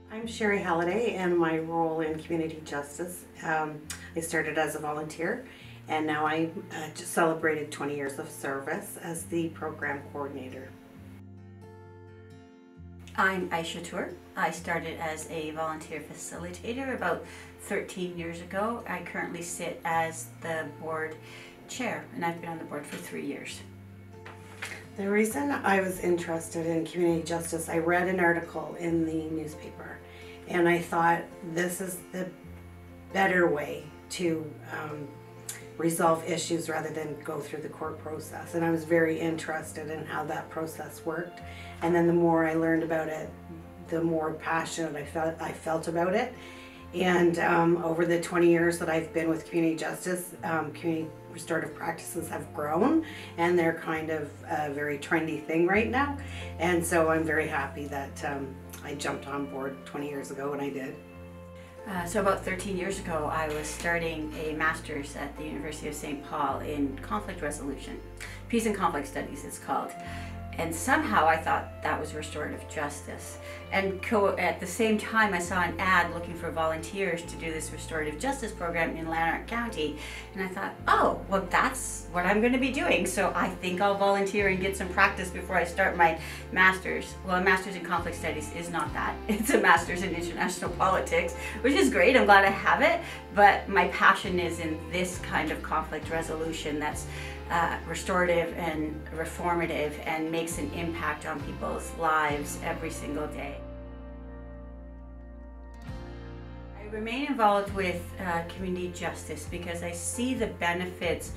I'm Sheri Halliday, and my role in community justice, I started as a volunteer, and now I just celebrated 20 years of service as the program coordinator. I'm Aisha. I started as a volunteer facilitator about 13 years ago. I currently sit as the board chair, and I've been on the board for 3 years. The reason I was interested in community justice, I read an article in the newspaper, and I thought this is the better way to resolve issues rather than go through the court process. And I was very interested in how that process worked. And then the more I learned about it, the more passionate I felt about it. And over the 20 years that I've been with community justice, community restorative practices have grown, and they're kind of a very trendy thing right now. And so I'm very happy that I jumped on board 20 years ago when I did. So about 13 years ago, I was starting a master's at the University of St. Paul in conflict resolution. Peace and conflict studies it's called. And somehow I thought that was restorative justice. And at the same time, I saw an ad looking for volunteers to do this restorative justice program in Lanark County. And I thought, oh, well, that's what I'm going to be doing. So I think I'll volunteer and get some practice before I start my master's. Well, a master's in conflict studies is not that. It's a master's in international politics, which is great. I'm glad I have it. But my passion is in this kind of conflict resolution that's restorative and reformative and makes an impact on people's lives every single day. I remain involved with community justice because I see the benefits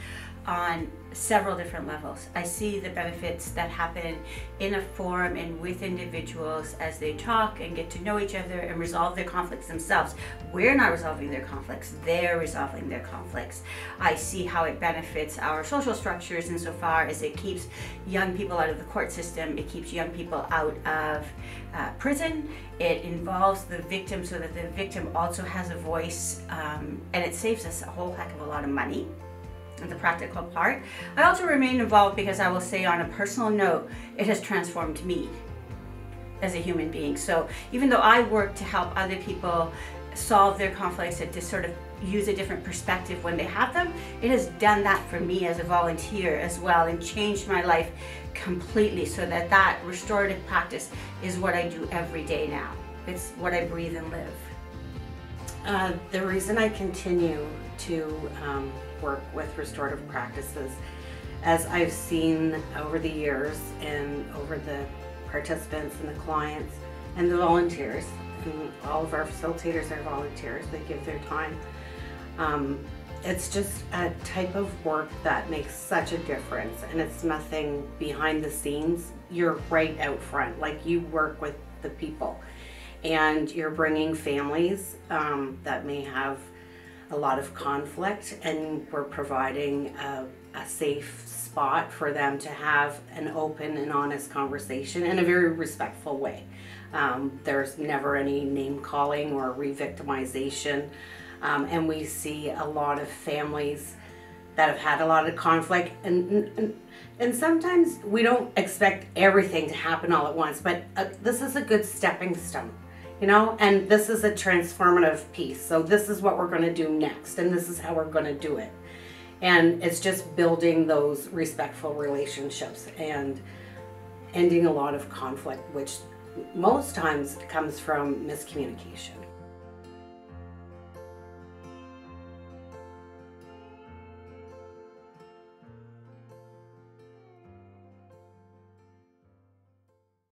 on several different levels. I see the benefits that happen in a forum and with individuals as they talk and get to know each other and resolve their conflicts themselves. We're not resolving their conflicts, they're resolving their conflicts. I see how it benefits our social structures insofar as it keeps young people out of the court system, it keeps young people out of prison, it involves the victim so that the victim also has a voice, and it saves us a whole heck of a lot of money. The practical part. I also remain involved because I will say on a personal note, it has transformed me as a human being. So even though I work to help other people solve their conflicts and to sort of use a different perspective when they have them, it has done that for me as a volunteer as well and changed my life completely so that that restorative practice is what I do every day now. It's what I breathe and live. The reason I continue to work with restorative practices, as I've seen over the years and over the participants and the clients and the volunteers, and all of our facilitators are volunteers, they give their time. It's just a type of work that makes such a difference, and it's nothing behind the scenes. You're right out front, like you work with the people, and you're bringing families that may have a lot of conflict, and we're providing a safe spot for them to have an open and honest conversation in a very respectful way. There's never any name calling or re-victimization, and we see a lot of families that have had a lot of conflict, and sometimes we don't expect everything to happen all at once, but this is a good stepping stone. You know, and this is a transformative piece. So this is what we're going to do next, and this is how we're going to do it. And it's just building those respectful relationships and ending a lot of conflict, which most times comes from miscommunication.